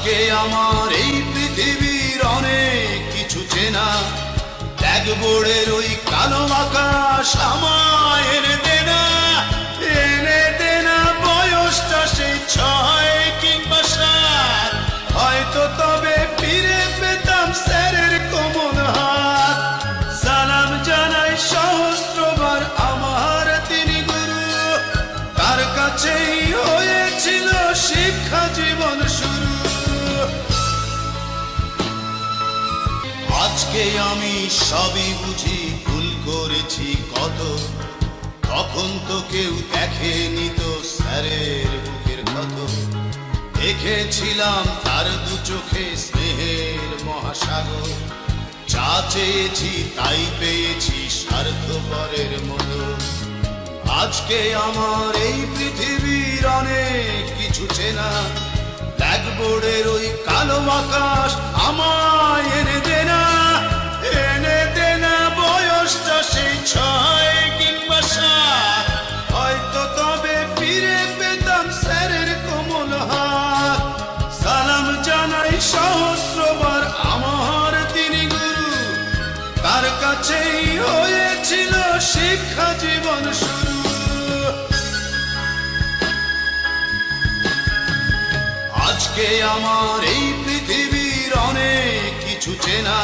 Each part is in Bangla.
আজকে আমার এই পৃথিবীর অনেক কিছু চেনা, ব্ল্যাকবোর্ডের ওই কালো আকাশ আমায় এনে দেনা, এনে দেনা বয়সটা সেই 6 কিংবা 7, হয়তো তবে ফিরে পেতাম স্যারের কোমল হাত। সালাম জানাই সহস্রবার আমার তিনি গুরু, তার কাছেই হয়েছিল শিক্ষা জীবন শুরু। আজকে আমি সবই বুঝি, ভুল করেছি কত, তখন তো কেউ দেখেনি তো স্যারের বুকের ক্ষত। দেখেছিলাম তার দু চোখে স্নেহের মহাসাগর, যা চেয়েছি তাই পেয়েছি স্বার্থপরের মতো। আজকে আমার এই পৃথিবীর অনেক কিছু চেনা, ব্ল্যাকবোর্ডের ওই কালো আকাশ আমায় এনে দেনা, এনে দেনা বয়সটা সেই 6 কিংবা 7, হয়তো তবে ফিরে পেতাম স্যারের কোমল হাত। সালাম জানাই সহস্রবার আমার তিনি গুরু, তার কাছেই হয়েছিল শিক্ষা জীবন শুরু। আজকে আমার এই পৃথিবীর অনেক কিছু চেনা,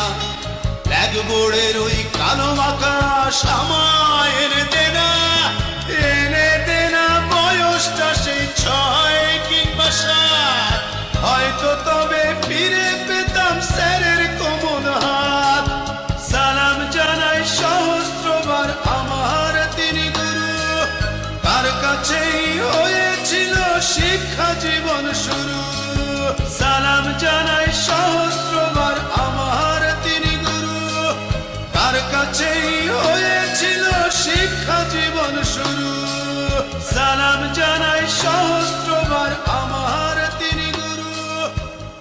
ব্ল্যাকবোর্ডের ওই কালো আকাশ আমায় এনে দেনা, এনে দেনা বয়সটা সেই 6 কিংবা 7, হয়তো তবে ফিরে পেতাম স্যারের কোমল হাত। সালাম জানাই সহস্রবার আমার তিনি গুরু, তার কাছেই হয়েছিল শিক্ষা জীবন শুরু। সালাম জানাই সহস্রবার আমার তিনি গুরু, তার কাছেই হয়েছিল শিক্ষা জীবন শুরু। সালাম জানাই সহস্রবার আমার তিনি গুরু,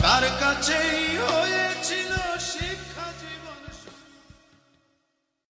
তার কাছেই হয়ে